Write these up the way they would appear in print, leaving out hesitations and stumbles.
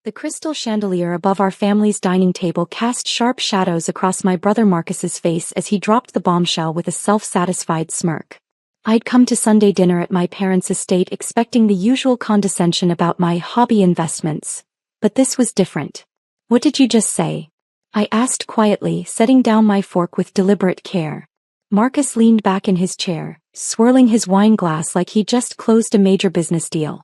The crystal chandelier above our family's dining table cast sharp shadows across my brother Marcus's face as he dropped the bombshell with a self-satisfied smirk. I'd come to Sunday dinner at my parents' estate expecting the usual condescension about my hobby investments. But this was different. "What did you just say?" I asked quietly, setting down my fork with deliberate care. Marcus leaned back in his chair, swirling his wine glass like he'd just closed a major business deal.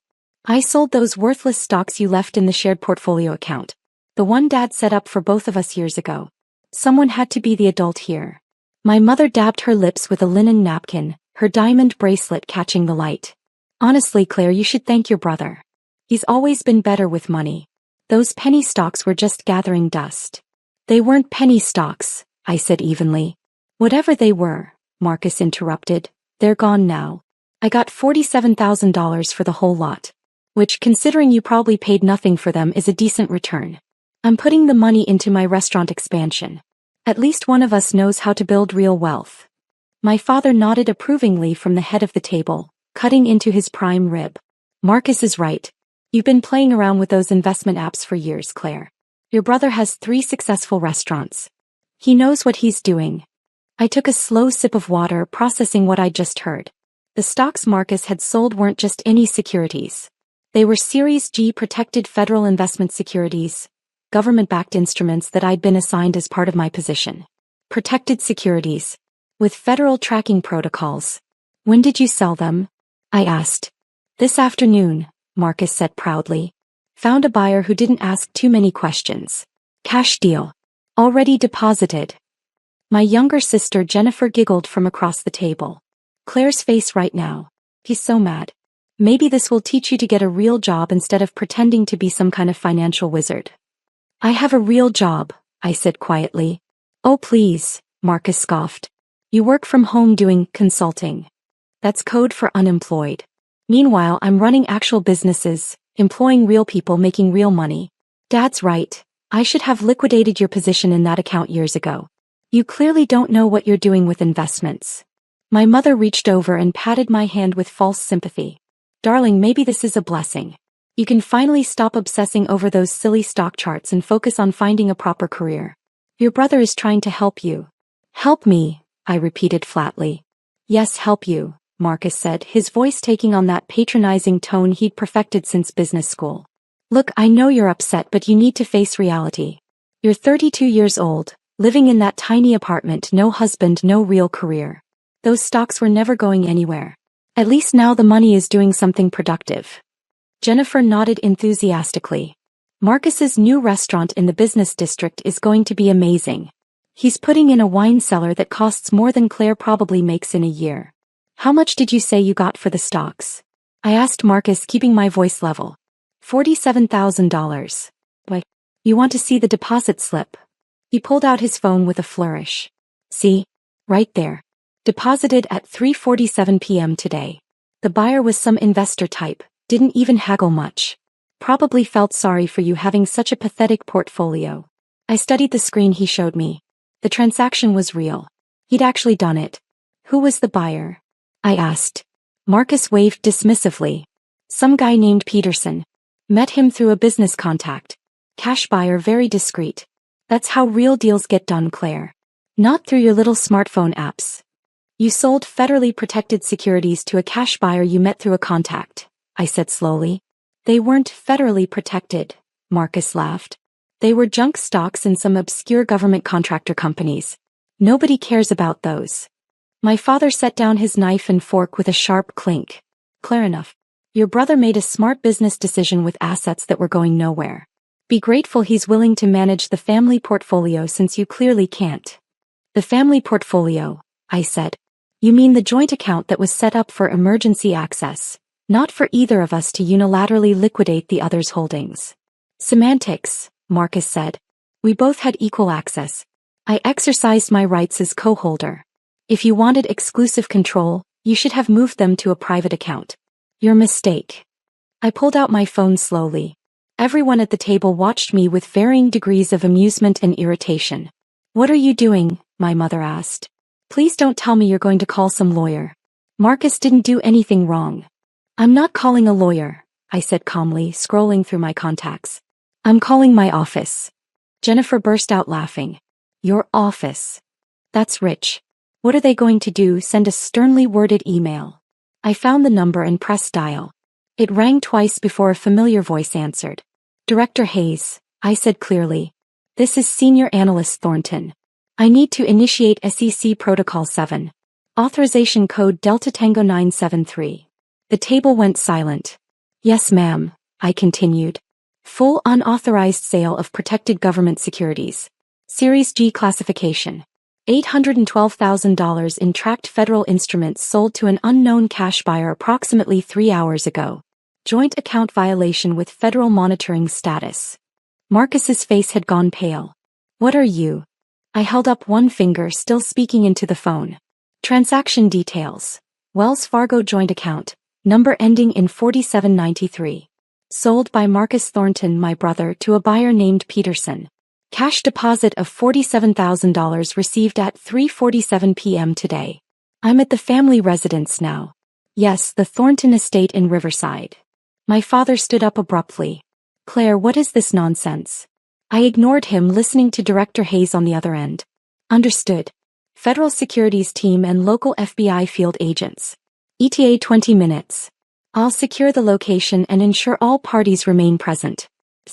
"I sold those worthless stocks you left in the shared portfolio account. The one Dad set up for both of us years ago. Someone had to be the adult here." My mother dabbed her lips with a linen napkin, her diamond bracelet catching the light. "Honestly, Claire, you should thank your brother. He's always been better with money. Those penny stocks were just gathering dust." "They weren't penny stocks," I said evenly. "Whatever they were," Marcus interrupted, "they're gone now. I got $47,000 for the whole lot. Which, considering you probably paid nothing for them, is a decent return. I'm putting the money into my restaurant expansion. At least one of us knows how to build real wealth." My father nodded approvingly from the head of the table, cutting into his prime rib. "Marcus is right. You've been playing around with those investment apps for years, Claire. Your brother has 3 successful restaurants. He knows what he's doing." I took a slow sip of water, processing what I'd just heard. The stocks Marcus had sold weren't just any securities. They were Series G protected federal investment securities, government-backed instruments that I'd been assigned as part of my position. Protected securities. With federal tracking protocols. "When did you sell them?" I asked. "This afternoon," Marcus said proudly. "Found a buyer who didn't ask too many questions. Cash deal. Already deposited." My younger sister Jennifer giggled from across the table. "Claire's face right now. He's so mad. Maybe this will teach you to get a real job instead of pretending to be some kind of financial wizard." "I have a real job," I said quietly. "Oh please," Marcus scoffed. "You work from home doing consulting. That's code for unemployed. Meanwhile, I'm running actual businesses, employing real people, making real money. Dad's right. I should have liquidated your position in that account years ago. You clearly don't know what you're doing with investments." My mother reached over and patted my hand with false sympathy. "Darling, maybe this is a blessing. You can finally stop obsessing over those silly stock charts and focus on finding a proper career. Your brother is trying to help you." "Help me," I repeated flatly. "Yes, help you," Marcus said, his voice taking on that patronizing tone he'd perfected since business school. "Look, I know you're upset, but you need to face reality. You're 32 years old, living in that tiny apartment, no husband, no real career. Those stocks were never going anywhere. At least now the money is doing something productive." Jennifer nodded enthusiastically. "Marcus's new restaurant in the business district is going to be amazing. He's putting in a wine cellar that costs more than Claire probably makes in a year." "How much did you say you got for the stocks?" I asked Marcus, keeping my voice level. $47,000. "Why, you want to see the deposit slip?" He pulled out his phone with a flourish. "See? Right there. Deposited at 3:47 p.m. today. The buyer was some investor type, didn't even haggle much. Probably felt sorry for you having such a pathetic portfolio." I studied the screen he showed me. The transaction was real. He'd actually done it. "Who was the buyer?" I asked. Marcus waved dismissively. "Some guy named Peterson. Met him through a business contact. Cash buyer, very discreet. That's how real deals get done, Claire. Not through your little smartphone apps." "You sold federally protected securities to a cash buyer you met through a contact," I said slowly. "They weren't federally protected," Marcus laughed. "They were junk stocks in some obscure government contractor companies. Nobody cares about those." My father set down his knife and fork with a sharp clink. "Clear enough. Your brother made a smart business decision with assets that were going nowhere. Be grateful he's willing to manage the family portfolio since you clearly can't." "The family portfolio," I said. "You mean the joint account that was set up for emergency access, not for either of us to unilaterally liquidate the other's holdings." "Semantics," Marcus said. "We both had equal access. I exercised my rights as co-holder. If you wanted exclusive control, you should have moved them to a private account. Your mistake." I pulled out my phone slowly. Everyone at the table watched me with varying degrees of amusement and irritation. "What are you doing?" my mother asked. "Please don't tell me you're going to call some lawyer. Marcus didn't do anything wrong." "I'm not calling a lawyer," I said calmly, scrolling through my contacts. I'm calling my office. Jennifer burst out laughing. Your office? That's rich. What are they going to do? Send a sternly worded email? I found the number and pressed dial. It rang twice before a familiar voice answered. Director Hayes, I said clearly. This is Senior Analyst Thornton. I need to initiate SEC Protocol 7. Authorization code Delta Tango 973. The table went silent. Yes, ma'am, I continued. Full unauthorized sale of protected government securities. Series G classification. $812,000 in tracked federal instruments sold to an unknown cash buyer approximately 3 hours ago. Joint account violation with federal monitoring status. Marcus's face had gone pale. What are you? I held up one finger, still speaking into the phone. Transaction details. Wells Fargo joint account, number ending in 4793. Sold by Marcus Thornton, my brother, to a buyer named Peterson. Cash deposit of $47,000 received at 3:47 p.m. today. I'm at the family residence now. Yes, the Thornton estate in Riverside. My father stood up abruptly. Claire, what is this nonsense? I ignored him, listening to Director Hayes on the other end. Understood. Federal Securities team and local FBI field agents. ETA 20 minutes. I'll secure the location and ensure all parties remain present.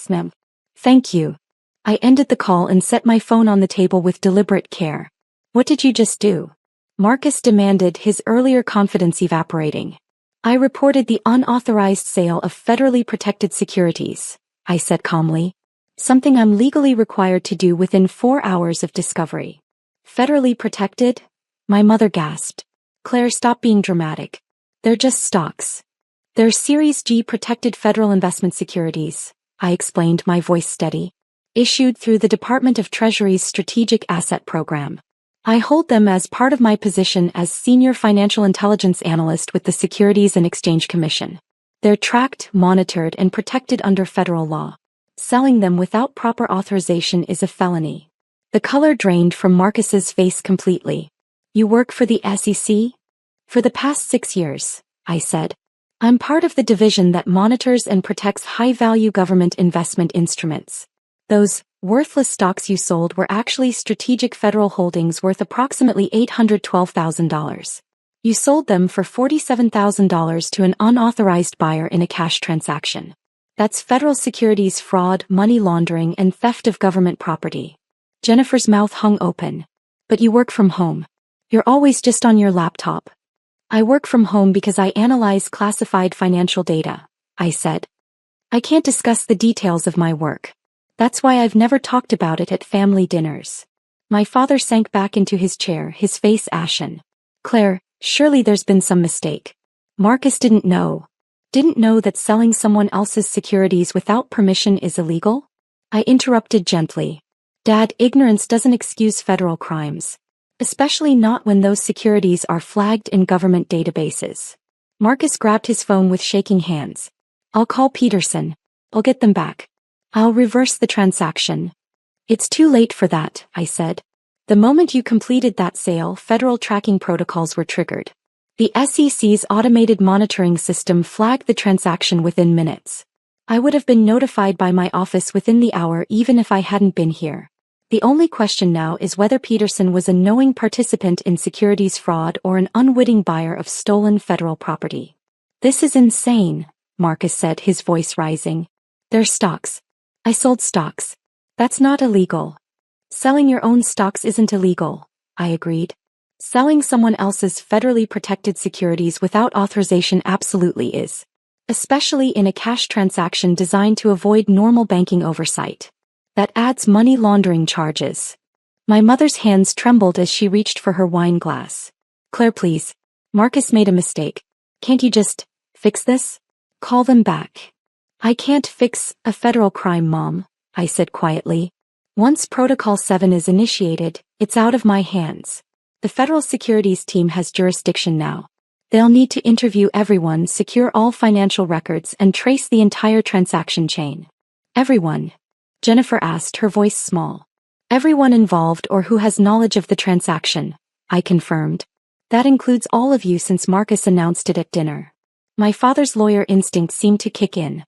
Ma'am. Thank you. I ended the call and set my phone on the table with deliberate care. What did you just do? Marcus demanded, his earlier confidence evaporating. I reported the unauthorized sale of federally protected securities, I said calmly. Something I'm legally required to do within 4 hours of discovery. Federally protected? My mother gasped. Claire, stop being dramatic. They're just stocks. They're Series G protected federal investment securities, I explained, my voice steady. Issued through the Department of Treasury's Strategic Asset Program. I hold them as part of my position as Senior Financial Intelligence Analyst with the Securities and Exchange Commission. They're tracked, monitored, and protected under federal law. Selling them without proper authorization is a felony. The color drained from Marcus's face completely. You work for the SEC? For the past 6 years, I said. I'm part of the division that monitors and protects high-value government investment instruments. Those worthless stocks you sold were actually strategic federal holdings worth approximately $812,000. You sold them for $47,000 to an unauthorized buyer in a cash transaction. That's federal securities fraud, money laundering, and theft of government property. Jennifer's mouth hung open. But you work from home. You're always just on your laptop. I work from home because I analyze classified financial data, I said. I can't discuss the details of my work. That's why I've never talked about it at family dinners. My father sank back into his chair, his face ashen. Claire, surely there's been some mistake. Marcus didn't know. Didn't know that selling someone else's securities without permission is illegal? I interrupted gently. Dad, ignorance doesn't excuse federal crimes. Especially not when those securities are flagged in government databases. Marcus grabbed his phone with shaking hands. I'll call Peterson. I'll get them back. I'll reverse the transaction. It's too late for that, I said. The moment you completed that sale, federal tracking protocols were triggered. The SEC's automated monitoring system flagged the transaction within minutes. I would have been notified by my office within the hour even if I hadn't been here. The only question now is whether Peterson was a knowing participant in securities fraud or an unwitting buyer of stolen federal property. This is insane, Marcus said, his voice rising. They're stocks. I sold stocks. That's not illegal. Selling your own stocks isn't illegal, I agreed. Selling someone else's federally protected securities without authorization absolutely is. Especially in a cash transaction designed to avoid normal banking oversight. That adds money laundering charges. My mother's hands trembled as she reached for her wine glass. Claire, please. Marcus made a mistake. Can't you just fix this? Call them back. I can't fix a federal crime, Mom, I said quietly. Once Protocol 7 is initiated, it's out of my hands. The federal securities team has jurisdiction now. They'll need to interview everyone, secure all financial records, and trace the entire transaction chain. Everyone? Jennifer asked, her voice small. Everyone involved or who has knowledge of the transaction, I confirmed. That includes all of you since Marcus announced it at dinner. My father's lawyer instinct seemed to kick in.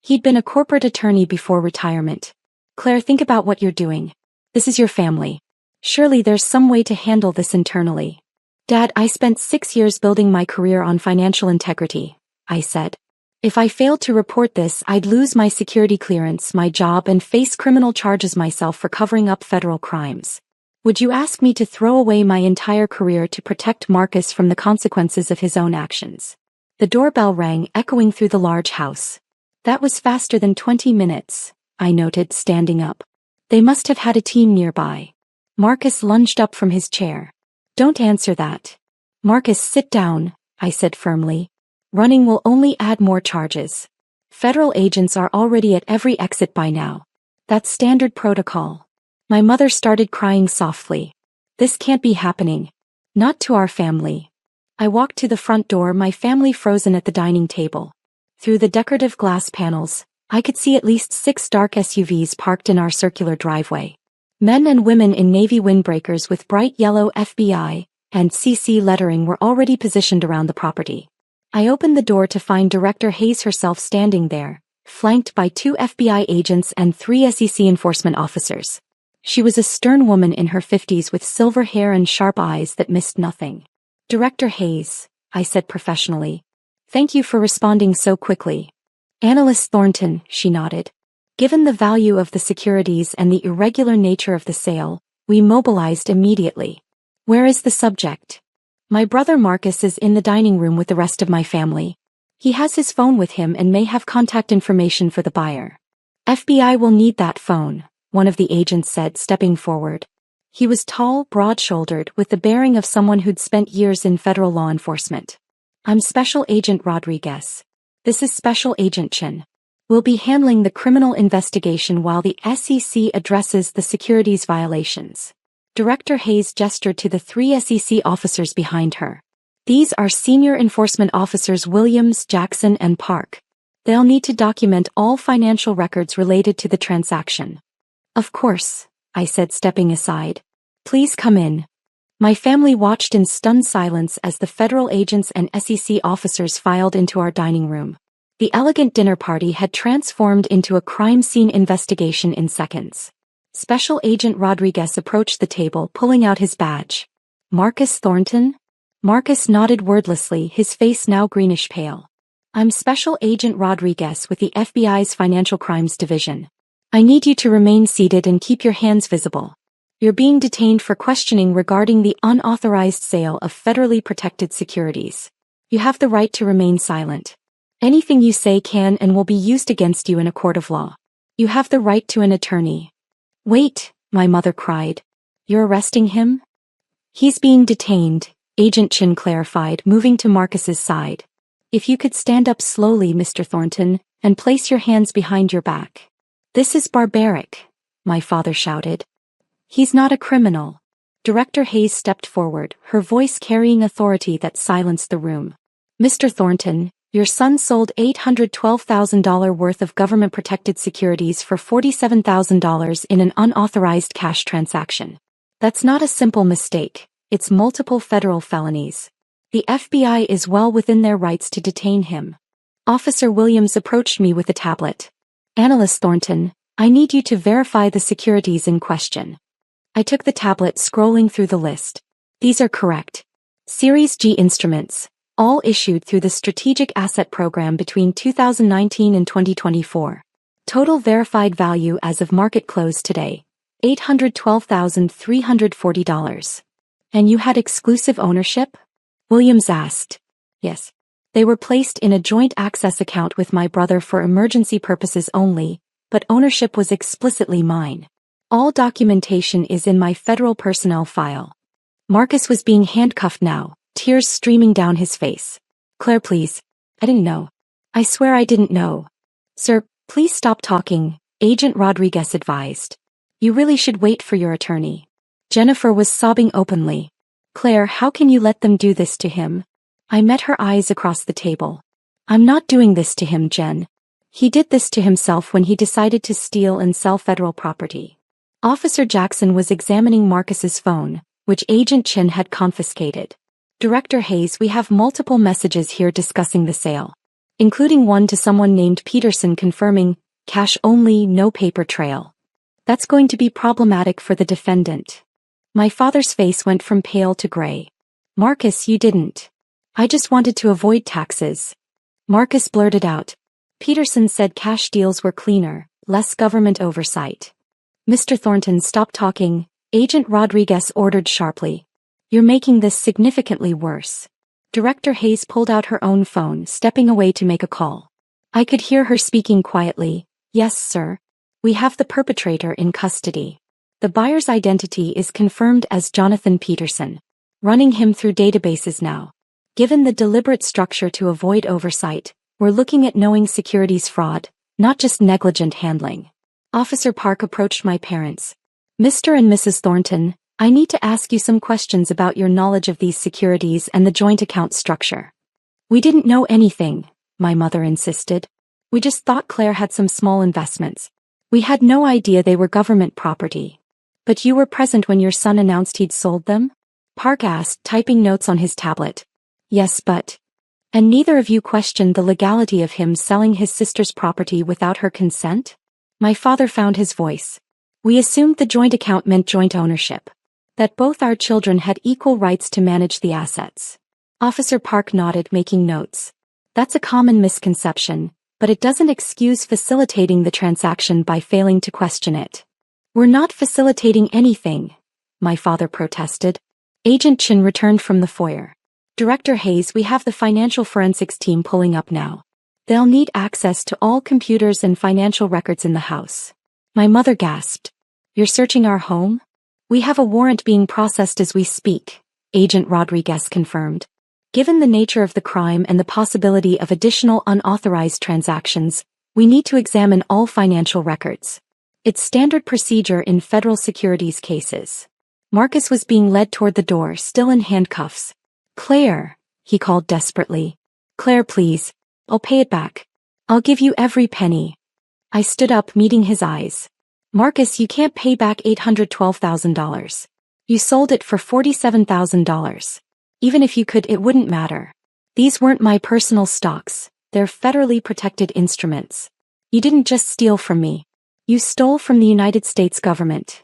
He'd been a corporate attorney before retirement. Claire, think about what you're doing. This is your family. Surely there's some way to handle this internally. Dad, I spent 6 years building my career on financial integrity, I said. If I failed to report this, I'd lose my security clearance, my job, and face criminal charges myself for covering up federal crimes. Would you ask me to throw away my entire career to protect Marcus from the consequences of his own actions? The doorbell rang, echoing through the large house. That was faster than 20 minutes, I noted, standing up. They must have had a team nearby. Marcus lunged up from his chair. Don't answer that. Marcus, sit down, I said firmly. Running will only add more charges. Federal agents are already at every exit by now. That's standard protocol. My mother started crying softly. This can't be happening. Not to our family. I walked to the front door, my family frozen at the dining table. Through the decorative glass panels, I could see at least 6 dark SUVs parked in our circular driveway. Men and women in navy windbreakers with bright yellow FBI and CC lettering were already positioned around the property. I opened the door to find Director Hayes herself standing there, flanked by 2 FBI agents and 3 SEC enforcement officers. She was a stern woman in her 50s with silver hair and sharp eyes that missed nothing. Director Hayes, I said professionally. Thank you for responding so quickly. Analyst Thornton, she nodded. Given the value of the securities and the irregular nature of the sale, we mobilized immediately. Where is the subject? My brother Marcus is in the dining room with the rest of my family. He has his phone with him and may have contact information for the buyer. FBI will need that phone, one of the agents said, stepping forward. He was tall, broad-shouldered, with the bearing of someone who'd spent years in federal law enforcement. I'm Special Agent Rodriguez. This is Special Agent Chin. We'll be handling the criminal investigation while the SEC addresses the securities violations. Director Hayes gestured to the 3 SEC officers behind her. These are senior enforcement officers Williams, Jackson, and Park. They'll need to document all financial records related to the transaction. Of course, I said, stepping aside. Please come in. My family watched in stunned silence as the federal agents and SEC officers filed into our dining room. The elegant dinner party had transformed into a crime scene investigation in seconds. Special Agent Rodriguez approached the table, pulling out his badge. Marcus Thornton? Marcus nodded wordlessly, his face now greenish pale. I'm Special Agent Rodriguez with the FBI's Financial Crimes Division. I need you to remain seated and keep your hands visible. You're being detained for questioning regarding the unauthorized sale of federally protected securities. You have the right to remain silent. Anything you say can and will be used against you in a court of law. You have the right to an attorney. Wait, my mother cried. You're arresting him? He's being detained, Agent Chin clarified, moving to Marcus's side. If you could stand up slowly, Mr. Thornton, and place your hands behind your back. This is barbaric, my father shouted. He's not a criminal. Director Hayes stepped forward, her voice carrying authority that silenced the room. Mr. Thornton, your son sold $812,000 worth of government-protected securities for $47,000 in an unauthorized cash transaction. That's not a simple mistake, it's multiple federal felonies. The FBI is well within their rights to detain him. Officer Williams approached me with a tablet. Analyst Thornton, I need you to verify the securities in question. I took the tablet, scrolling through the list. These are correct. Series G instruments, all issued through the Strategic Asset Program between 2019 and 2024. Total verified value as of market close today, $812,340. And you had exclusive ownership? Williams asked. Yes. They were placed in a joint access account with my brother for emergency purposes only, but ownership was explicitly mine. All documentation is in my federal personnel file. Marcus was being handcuffed now, tears streaming down his face. Claire, please. I didn't know. I swear I didn't know. Sir, please stop talking, Agent Rodriguez advised. You really should wait for your attorney. Jennifer was sobbing openly. Claire, how can you let them do this to him? I met her eyes across the table. I'm not doing this to him, Jen. He did this to himself when he decided to steal and sell federal property. Officer Jackson was examining Marcus's phone, which Agent Chin had confiscated. Director Hayes, we have multiple messages here discussing the sale. including one to someone named Peterson confirming, cash only, no paper trail. That's going to be problematic for the defendant. My father's face went from pale to gray. Marcus, you didn't. I just wanted to avoid taxes. Marcus blurted out. Peterson said cash deals were cleaner, less government oversight. Mr. Thornton, stop talking, Agent Rodriguez ordered sharply. You're making this significantly worse. Director Hayes pulled out her own phone, stepping away to make a call. I could hear her speaking quietly. Yes, sir. We have the perpetrator in custody. The buyer's identity is confirmed as Jonathan Peterson. Running him through databases now. Given the deliberate structure to avoid oversight, we're looking at knowing securities fraud, not just negligent handling. Officer Park approached my parents. Mr. and Mrs. Thornton, I need to ask you some questions about your knowledge of these securities and the joint account structure. We didn't know anything, my mother insisted. We just thought Claire had some small investments. We had no idea they were government property. But you were present when your son announced he'd sold them? Park asked, typing notes on his tablet. Yes, but... And neither of you questioned the legality of him selling his sister's property without her consent? My father found his voice. We assumed the joint account meant joint ownership. That both our children had equal rights to manage the assets. Officer Park nodded, making notes. That's a common misconception, but it doesn't excuse facilitating the transaction by failing to question it. We're not facilitating anything, my father protested. Agent Chin returned from the foyer. Director Hayes, we have the financial forensics team pulling up now. They'll need access to all computers and financial records in the house. My mother gasped. You're searching our home? We have a warrant being processed as we speak, Agent Rodriguez confirmed. Given the nature of the crime and the possibility of additional unauthorized transactions, we need to examine all financial records. It's standard procedure in federal securities cases. Marcus was being led toward the door, still in handcuffs. Claire, he called desperately. Claire, please. I'll pay it back. I'll give you every penny. I stood up, meeting his eyes. Marcus, you can't pay back $812,000. You sold it for $47,000. Even if you could, it wouldn't matter. These weren't my personal stocks, they're federally protected instruments. You didn't just steal from me. You stole from the United States government.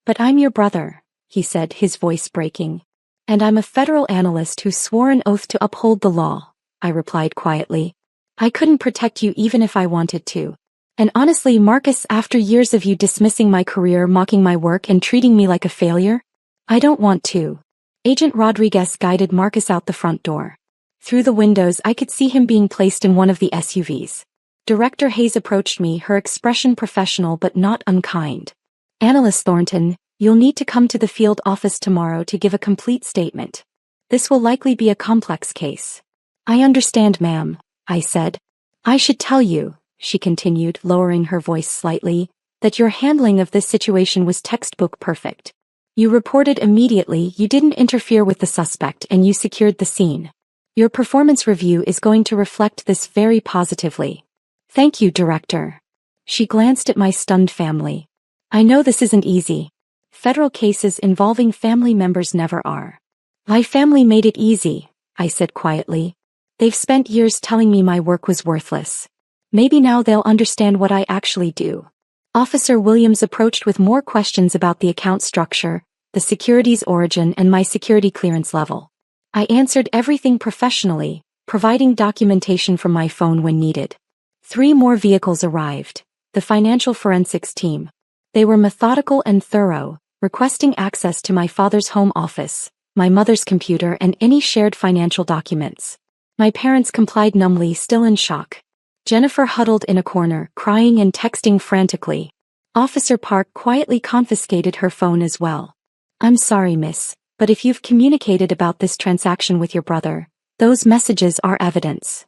But I'm your brother, he said, his voice breaking. And I'm a federal analyst who swore an oath to uphold the law, I replied quietly. I couldn't protect you even if I wanted to. And honestly, Marcus, after years of you dismissing my career, mocking my work, and treating me like a failure, I don't want to. Agent Rodriguez guided Marcus out the front door. Through the windows, I could see him being placed in one of the SUVs. Director Hayes approached me, her expression professional but not unkind. Analyst Thornton, you'll need to come to the field office tomorrow to give a complete statement. This will likely be a complex case. I understand, ma'am, I said. I should tell you, she continued, lowering her voice slightly, that your handling of this situation was textbook perfect. You reported immediately, you didn't interfere with the suspect, and you secured the scene. Your performance review is going to reflect this very positively. Thank you, Director. She glanced at my stunned family. I know this isn't easy. Federal cases involving family members never are. My family made it easy, I said quietly. They've spent years telling me my work was worthless. Maybe now they'll understand what I actually do. Officer Williams approached with more questions about the account structure, the securities origin, and my security clearance level. I answered everything professionally, providing documentation from my phone when needed. 3 more vehicles arrived, the financial forensics team. They were methodical and thorough, requesting access to my father's home office, my mother's computer, and any shared financial documents. My parents complied numbly, still in shock. Jennifer huddled in a corner, crying and texting frantically. Officer Park quietly confiscated her phone as well. I'm sorry, miss, but if you've communicated about this transaction with your brother, those messages are evidence.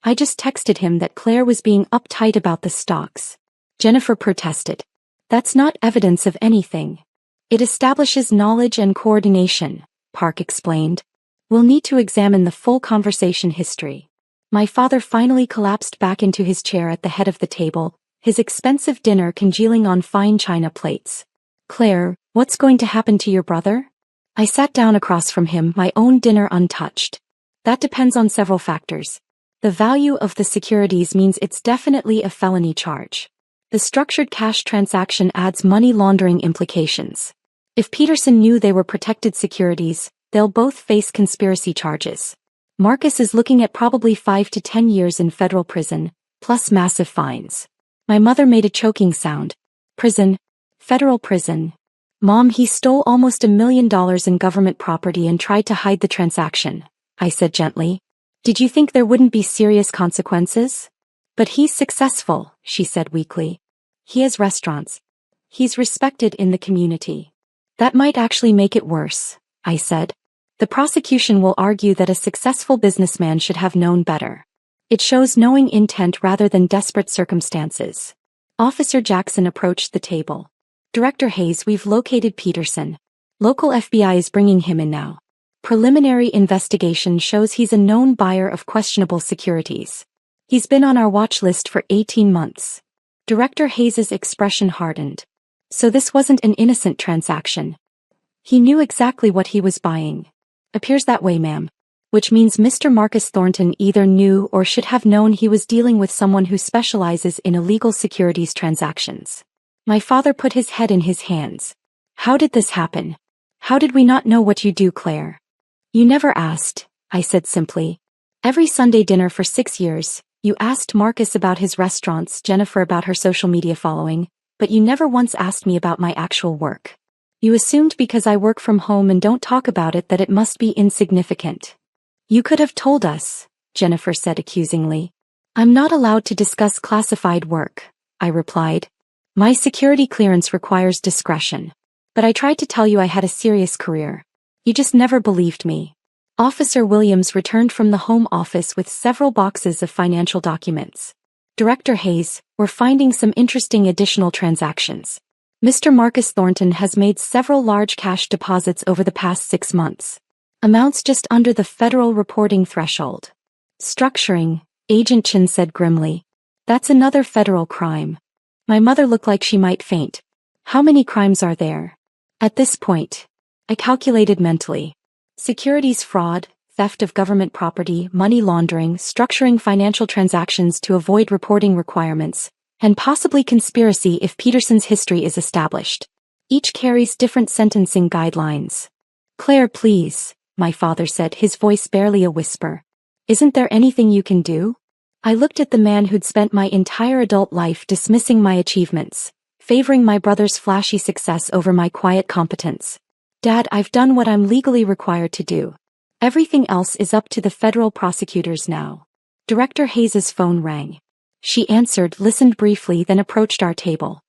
I just texted him that Claire was being uptight about the stocks. Jennifer protested. That's not evidence of anything. It establishes knowledge and coordination, Park explained. We'll need to examine the full conversation history. My father finally collapsed back into his chair at the head of the table, his expensive dinner congealing on fine china plates. Claire, what's going to happen to your brother? I sat down across from him, my own dinner untouched. That depends on several factors. The value of the securities means it's definitely a felony charge. The structured cash transaction adds money laundering implications. If Peterson knew they were protected securities, they'll both face conspiracy charges. Marcus is looking at probably 5 to 10 years in federal prison, plus massive fines. My mother made a choking sound. Prison. Federal prison. Mom, he stole almost $1 million in government property and tried to hide the transaction, I said gently. Did you think there wouldn't be serious consequences? But he's successful, she said weakly. He has restaurants. He's respected in the community. That might actually make it worse, I said. The prosecution will argue that a successful businessman should have known better. It shows knowing intent rather than desperate circumstances. Officer Jackson approached the table. Director Hayes, we've located Peterson. Local FBI is bringing him in now. Preliminary investigation shows he's a known buyer of questionable securities. He's been on our watch list for 18 months. Director Hayes's expression hardened. So this wasn't an innocent transaction. He knew exactly what he was buying. Appears that way, ma'am. Which means Mr. Marcus Thornton either knew or should have known he was dealing with someone who specializes in illegal securities transactions. My father put his head in his hands. How did this happen? How did we not know what you do, Claire? You never asked, I said simply. Every Sunday dinner for 6 years, you asked Marcus about his restaurants, Jennifer about her social media following, but you never once asked me about my actual work. You assumed because I work from home and don't talk about it that it must be insignificant. You could have told us, Jennifer said accusingly. I'm not allowed to discuss classified work, I replied. My security clearance requires discretion. But I tried to tell you I had a serious career. You just never believed me. Officer Williams returned from the home office with several boxes of financial documents. Director Hayes, we're finding some interesting additional transactions. Mr. Marcus Thornton has made several large cash deposits over the past 6 months. Amounts just under the federal reporting threshold. Structuring, Agent Chin said grimly. That's another federal crime. My mother looked like she might faint. How many crimes are there? At this point, I calculated mentally. Securities fraud, theft of government property, money laundering, structuring financial transactions to avoid reporting requirements, and possibly conspiracy if Peterson's history is established. Each carries different sentencing guidelines. Claire, please, my father said, his voice barely a whisper. Isn't there anything you can do? I looked at the man who'd spent my entire adult life dismissing my achievements, favoring my brother's flashy success over my quiet competence. Dad, I've done what I'm legally required to do. Everything else is up to the federal prosecutors now. Director Hayes's phone rang. She answered, listened briefly, then approached our table.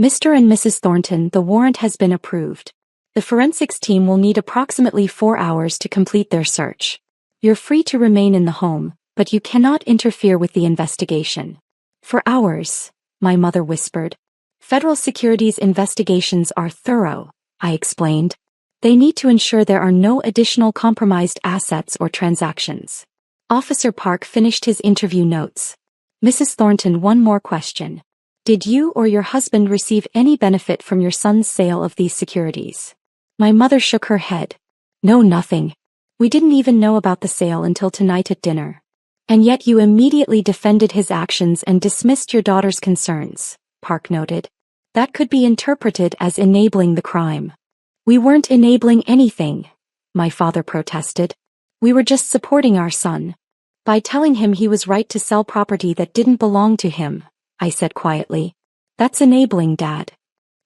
Mr. and Mrs. Thornton, the warrant has been approved. The forensics team will need approximately 4 hours to complete their search. You're free to remain in the home, but you cannot interfere with the investigation. For hours, my mother whispered. Federal Securities investigations are thorough, I explained. They need to ensure there are no additional compromised assets or transactions. Officer Park finished his interview notes. Mrs. Thornton, one more question. Did you or your husband receive any benefit from your son's sale of these securities? My mother shook her head. No, nothing. We didn't even know about the sale until tonight at dinner. And yet you immediately defended his actions and dismissed your daughter's concerns, Park noted. That could be interpreted as enabling the crime. We weren't enabling anything, my father protested. We were just supporting our son. By telling him he was right to sell property that didn't belong to him, I said quietly. That's enabling, Dad.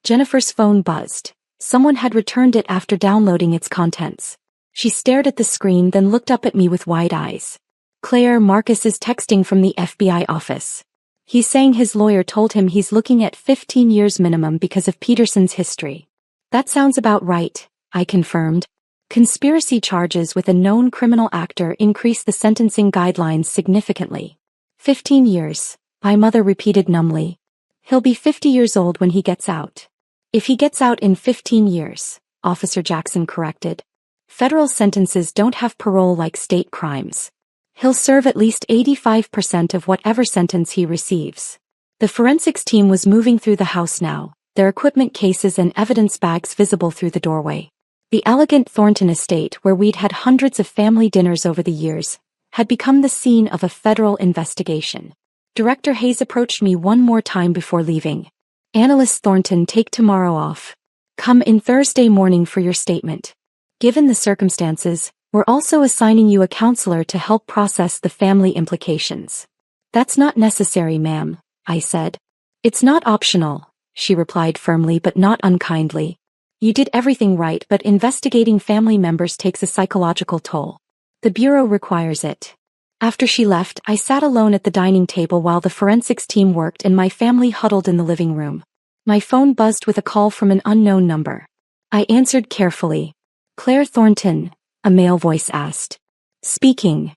Jennifer's phone buzzed. Someone had returned it after downloading its contents. She stared at the screen, then looked up at me with wide eyes. Claire, Marcus is texting from the FBI office. He's saying his lawyer told him he's looking at 15 years minimum because of Peterson's history. That sounds about right, I confirmed. Conspiracy charges with a known criminal actor increase the sentencing guidelines significantly. 15 years, my mother repeated numbly. He'll be 50 years old when he gets out. If he gets out in 15 years, Officer Jackson corrected. Federal sentences don't have parole like state crimes. He'll serve at least 85% of whatever sentence he receives. The forensics team was moving through the house now, their equipment cases and evidence bags visible through the doorway. The elegant Thornton estate, where we'd had hundreds of family dinners over the years, had become the scene of a federal investigation. Director Hayes approached me one more time before leaving. Analyst Thornton, take tomorrow off. Come in Thursday morning for your statement. Given the circumstances, we're also assigning you a counselor to help process the family implications. That's not necessary, ma'am, I said. It's not optional, she replied firmly but not unkindly. You did everything right, but investigating family members takes a psychological toll. The Bureau requires it. After she left, I sat alone at the dining table while the forensics team worked and my family huddled in the living room. My phone buzzed with a call from an unknown number. I answered carefully. Claire Thornton, a male voice asked. Speaking.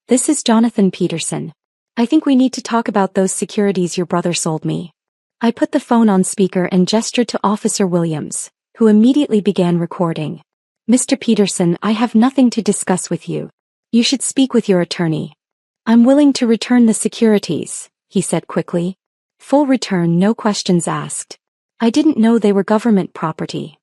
This is Jonathan Peterson. I think we need to talk about those securities your brother sold me. I put the phone on speaker and gestured to Officer Williams, who immediately began recording. Mr. Peterson, I have nothing to discuss with you. You should speak with your attorney. I'm willing to return the securities, he said quickly. Full return, no questions asked. I didn't know they were government property.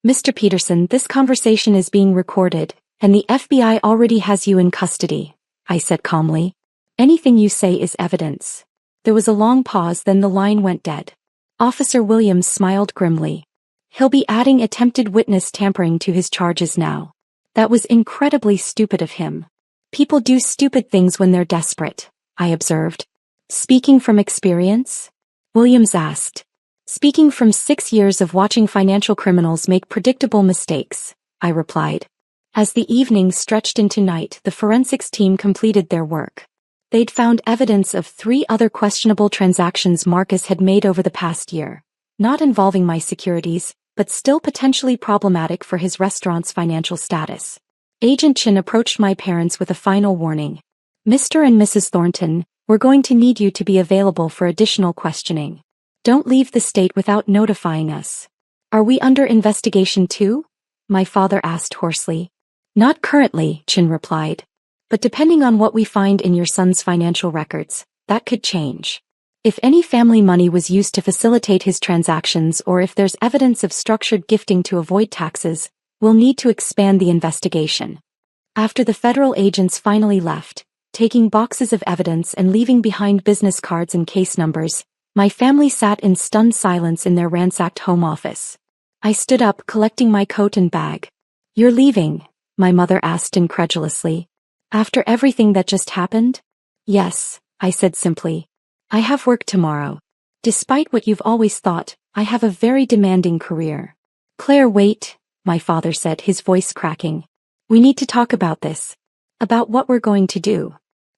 Mr. Peterson, this conversation is being recorded, and the FBI already has you in custody, I said calmly. Anything you say is evidence. There was a long pause, then the line went dead. Officer Williams smiled grimly. He'll be adding attempted witness tampering to his charges now. That was incredibly stupid of him. People do stupid things when they're desperate, I observed. Speaking from experience? Williams asked. Speaking from 6 years of watching financial criminals make predictable mistakes, I replied. As the evening stretched into night, the forensics team completed their work. They'd found evidence of 3 other questionable transactions Marcus had made over the past year, not involving my securities, but still potentially problematic for his restaurant's financial status. Agent Chin approached my parents with a final warning. Mr. and Mrs. Thornton, we're going to need you to be available for additional questioning. Don't leave the state without notifying us. Are we under investigation too? My father asked hoarsely. Not currently, Chin replied. But depending on what we find in your son's financial records, that could change. If any family money was used to facilitate his transactions or if there's evidence of structured gifting to avoid taxes, we'll need to expand the investigation. After the federal agents finally left, taking boxes of evidence and leaving behind business cards and case numbers, my family sat in stunned silence in their ransacked home office. I stood up, collecting my coat and bag. You're leaving? My mother asked incredulously. After everything that just happened? Yes, I said simply. I have work tomorrow. Despite what you've always thought, I have a very demanding career. Claire, wait, my father said, his voice cracking. We need to talk about this. About what we're going to do.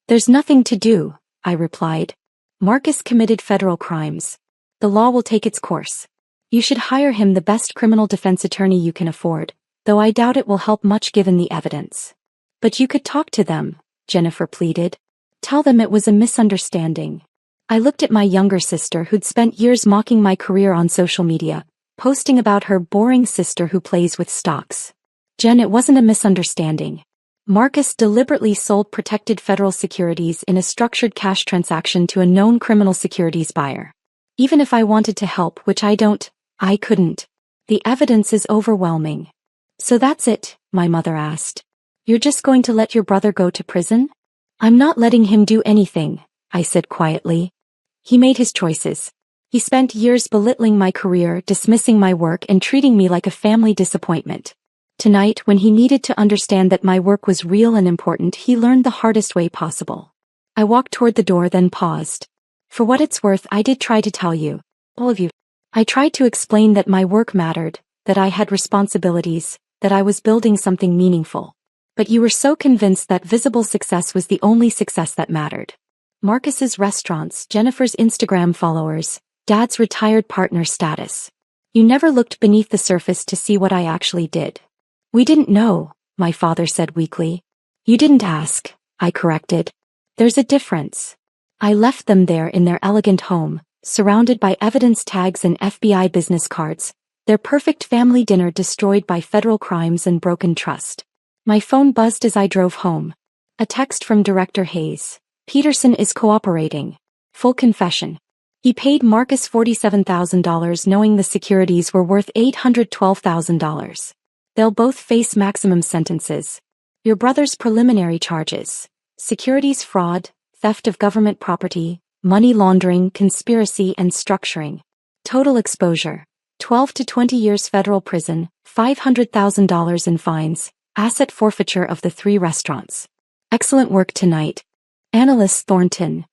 There's nothing to do, I replied. Marcus committed federal crimes. The law will take its course. You should hire him the best criminal defense attorney you can afford, though I doubt it will help much given the evidence. But you could talk to them, Jennifer pleaded. Tell them it was a misunderstanding. I looked at my younger sister who'd spent years mocking my career on social media, posting about her boring sister who plays with stocks. Jen, it wasn't a misunderstanding. Marcus deliberately sold protected federal securities in a structured cash transaction to a known criminal securities buyer. Even if I wanted to help, which I don't, I couldn't. The evidence is overwhelming. So that's it, my mother asked. You're just going to let your brother go to prison? I'm not letting him do anything, I said quietly. He made his choices. He spent years belittling my career, dismissing my work, and treating me like a family disappointment. Tonight, when he needed to understand that my work was real and important, he learned the hardest way possible. I walked toward the door, then paused. For what it's worth, I did try to tell you, all of you. I tried to explain that my work mattered, that I had responsibilities, that I was building something meaningful. But you were so convinced that visible success was the only success that mattered. Marcus's restaurants, Jennifer's Instagram followers, Dad's retired partner status. You never looked beneath the surface to see what I actually did. We didn't know, my father said weakly. You didn't ask, I corrected. There's a difference. I left them there in their elegant home, surrounded by evidence tags and FBI business cards, their perfect family dinner destroyed by federal crimes and broken trust. My phone buzzed as I drove home. A text from Director Hayes. Peterson is cooperating. Full confession. He paid Marcus $47,000 knowing the securities were worth $812,000. They'll both face maximum sentences. Your brother's preliminary charges. securities fraud, theft of government property, money laundering, conspiracy and structuring. Total exposure: 12 to 20 years federal prison, $500,000 in fines, asset forfeiture of the 3 restaurants. Excellent work tonight. Analyst Thornton.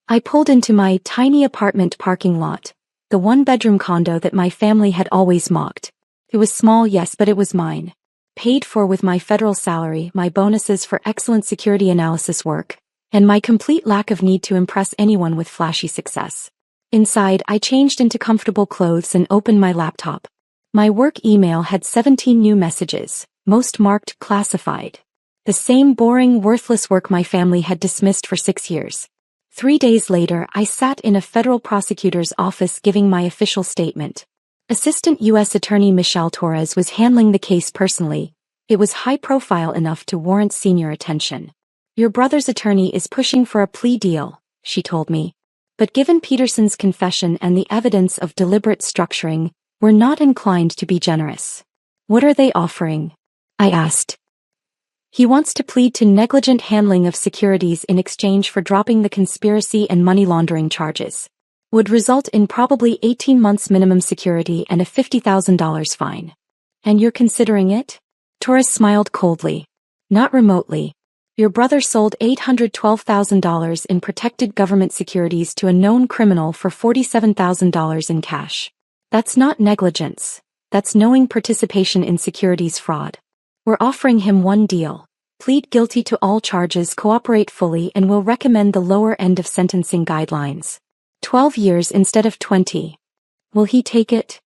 I pulled into my tiny apartment parking lot, the 1-bedroom condo that my family had always mocked. It was small, yes, but it was mine. Paid for with my federal salary, my bonuses for excellent security analysis work, and my complete lack of need to impress anyone with flashy success. Inside, I changed into comfortable clothes and opened my laptop. My work email had 17 new messages, most marked classified. The same boring, worthless work my family had dismissed for 6 years. 3 days later, I sat in a federal prosecutor's office giving my official statement. Assistant U.S. Attorney Michelle Torres was handling the case personally. It was high-profile enough to warrant senior attention. Your brother's attorney is pushing for a plea deal, she told me. But given Peterson's confession and the evidence of deliberate structuring, we're not inclined to be generous. What are they offering? I asked. He wants to plead to negligent handling of securities in exchange for dropping the conspiracy and money laundering charges. Would result in probably 18 months minimum security and a $50,000 fine. And you're considering it? Torres smiled coldly. Not remotely. Your brother sold $812,000 in protected government securities to a known criminal for $47,000 in cash. That's not negligence. That's knowing participation in securities fraud. We're offering him one deal. Plead guilty to all charges, cooperate fully, and we'll recommend the lower end of sentencing guidelines. 12 years instead of 20. Will he take it?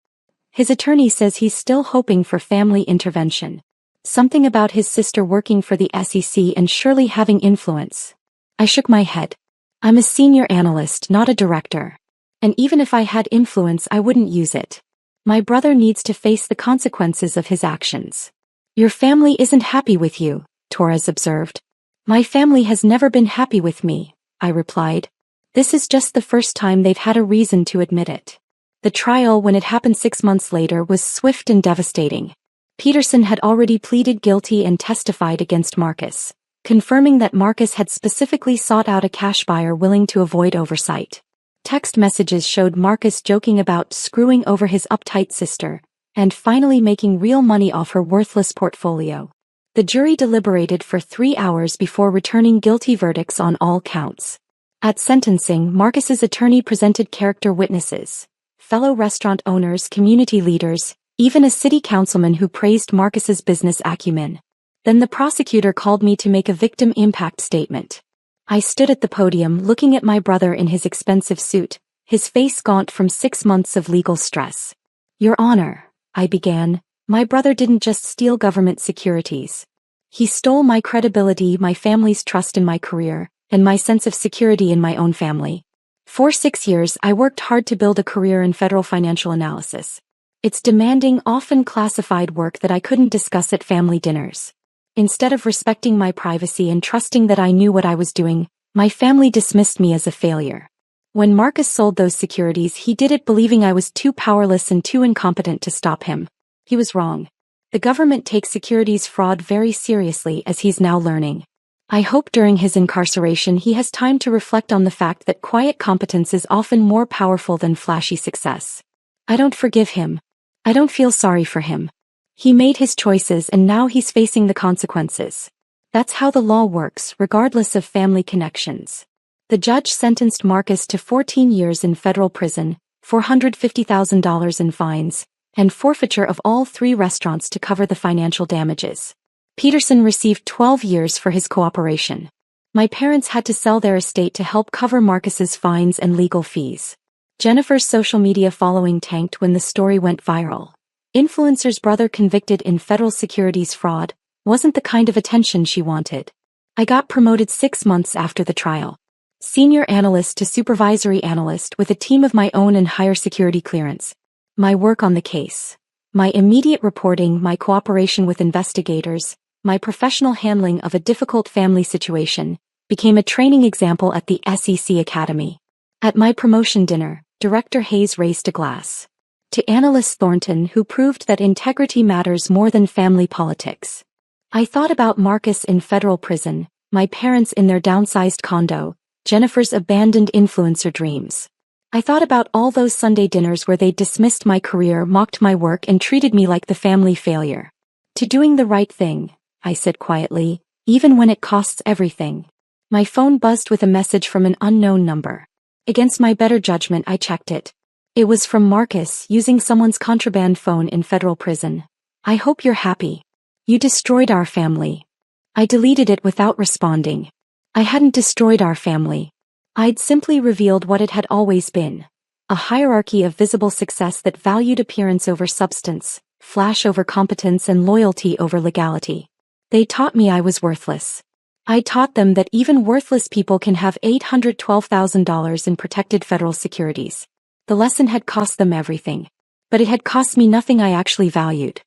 His attorney says he's still hoping for family intervention. Something about his sister working for the SEC and surely having influence. I shook my head. I'm a senior analyst, not a director. And even if I had influence, I wouldn't use it. My brother needs to face the consequences of his actions. Your family isn't happy with you, Torres observed. My family has never been happy with me, I replied. This is just the first time they've had a reason to admit it. The trial, when it happened 6 months later, was swift and devastating. Peterson had already pleaded guilty and testified against Marcus, confirming that Marcus had specifically sought out a cash buyer willing to avoid oversight. Text messages showed Marcus joking about screwing over his uptight sister, and finally making real money off her worthless portfolio. The jury deliberated for 3 hours before returning guilty verdicts on all counts. At sentencing, Marcus's attorney presented character witnesses, fellow restaurant owners, community leaders, even a city councilman who praised Marcus's business acumen. Then the prosecutor called me to make a victim impact statement. I stood at the podium looking at my brother in his expensive suit, his face gaunt from 6 months of legal stress. Your Honor, I began, my brother didn't just steal government securities. He stole my credibility, my family's trust in my career, and my sense of security in my own family. For 6 years, I worked hard to build a career in federal financial analysis. It's demanding, often classified work that I couldn't discuss at family dinners. Instead of respecting my privacy and trusting that I knew what I was doing, my family dismissed me as a failure. When Marcus sold those securities, he did it believing I was too powerless and too incompetent to stop him. He was wrong. The government takes securities fraud very seriously, as he's now learning. I hope during his incarceration he has time to reflect on the fact that quiet competence is often more powerful than flashy success. I don't forgive him. I don't feel sorry for him. He made his choices and now he's facing the consequences. That's how the law works, regardless of family connections. The judge sentenced Marcus to 14 years in federal prison, $450,000 in fines, and forfeiture of all 3 restaurants to cover the financial damages. Peterson received 12 years for his cooperation. My parents had to sell their estate to help cover Marcus's fines and legal fees. Jennifer's social media following tanked when the story went viral. Influencer's brother convicted in federal securities fraud wasn't the kind of attention she wanted. I got promoted 6 months after the trial. Senior analyst to supervisory analyst with a team of my own and higher security clearance. My work on the case, my immediate reporting, my cooperation with investigators, my professional handling of a difficult family situation, became a training example at the SEC Academy. At my promotion dinner, Director Hayes raised a glass to Analyst Thornton, who proved that integrity matters more than family politics. I thought about Marcus in federal prison, my parents in their downsized condo, Jennifer's abandoned influencer dreams. I thought about all those Sunday dinners where they dismissed my career, mocked my work, and treated me like the family failure. To doing the right thing, I said quietly, even when it costs everything. My phone buzzed with a message from an unknown number. Against my better judgment, I checked it. It was from Marcus, using someone's contraband phone in federal prison. I hope you're happy. You destroyed our family. I deleted it without responding. I hadn't destroyed our family. I'd simply revealed what it had always been. A hierarchy of visible success that valued appearance over substance, flash over competence, and loyalty over legality. They taught me I was worthless. I taught them that even worthless people can have $812,000 in protected federal securities. The lesson had cost them everything. But it had cost me nothing I actually valued.